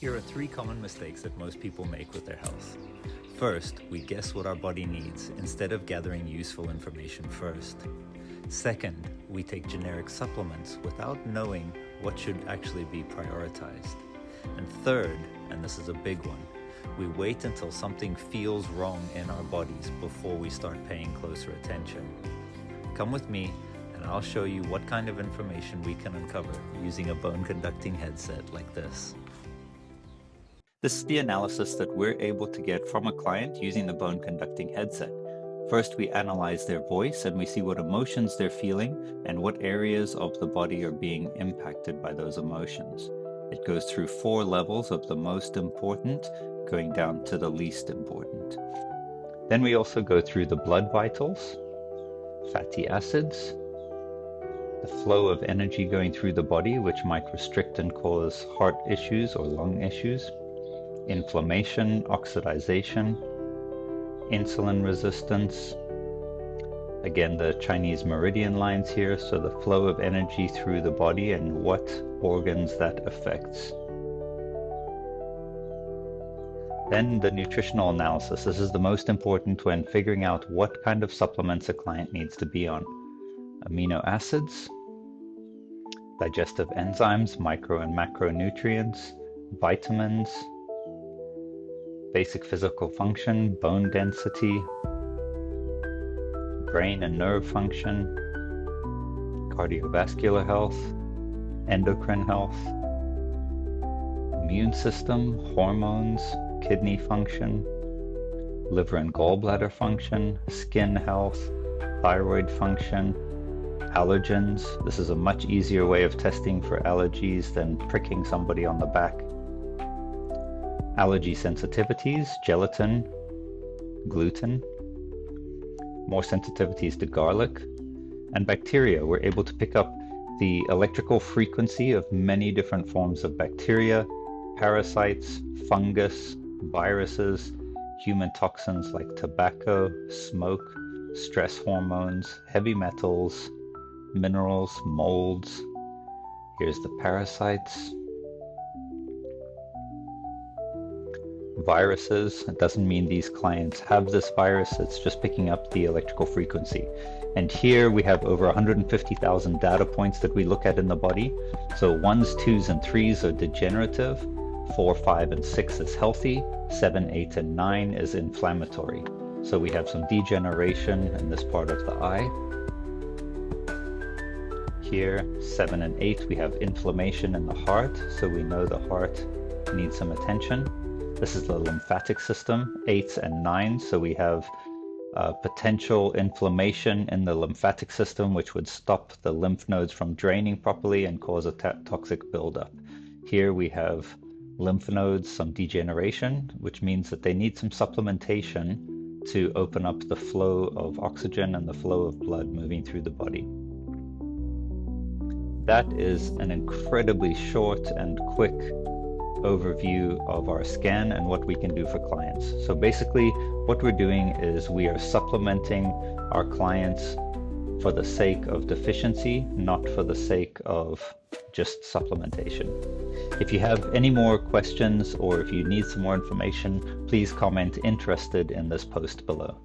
Here are 3 common mistakes that most people make with their health. First, we guess what our body needs instead of gathering useful information first. Second, we take generic supplements without knowing what should actually be prioritized. And third, and this is a big one, we wait until something feels wrong in our bodies before we start paying closer attention. Come with me and I'll show you what kind of information we can uncover using a bone conducting headset like this. This is the analysis that we're able to get from a client using the bone conducting headset. First, we analyze their voice and we see what emotions they're feeling and what areas of the body are being impacted by those emotions. It goes through 4 levels of the most important, going down to the least important. Then we also go through the blood vitals, fatty acids, the flow of energy going through the body, which might restrict and cause heart issues or lung issues, inflammation, oxidization, insulin resistance, again the Chinese meridian lines here, so the flow of energy through the body and what organs that affects. Then the nutritional analysis. This is the most important when figuring out what kind of supplements a client needs to be on. Amino acids, digestive enzymes, micro and macronutrients, vitamins, basic physical function, bone density, brain and nerve function, cardiovascular health, endocrine health, immune system, hormones, kidney function, liver and gallbladder function, skin health, thyroid function, allergens. This is a much easier way of testing for allergies than pricking somebody on the back. Allergy sensitivities, gelatin, gluten, more sensitivities to garlic, and bacteria. We're able to pick up the electrical frequency of many different forms of bacteria, parasites, fungus, viruses, human toxins like tobacco, smoke, stress hormones, heavy metals, minerals, molds. Here's the parasites. Viruses. It doesn't mean these clients have this virus, it's just picking up the electrical frequency. And here we have over 150,000 data points that we look at in the body. So 1s, 2s, and 3s are degenerative, 4, 5, and 6 is healthy, 7, 8, and 9 is inflammatory. So we have some degeneration in this part of the eye. Here, 7 and 8, we have inflammation in the heart, so we know the heart needs some attention. This is the lymphatic system, 8s and 9s, so we have potential inflammation in the lymphatic system, which would stop the lymph nodes from draining properly and cause a toxic buildup. Here we have lymph nodes, some degeneration, which means that they need some supplementation to open up the flow of oxygen and the flow of blood moving through the body. That is an incredibly short and quick overview of our scan and what we can do for clients. So basically what we're doing is we are supplementing our clients for the sake of deficiency, not for the sake of just supplementation. If you have any more questions or if you need some more information, please comment interested in this post below.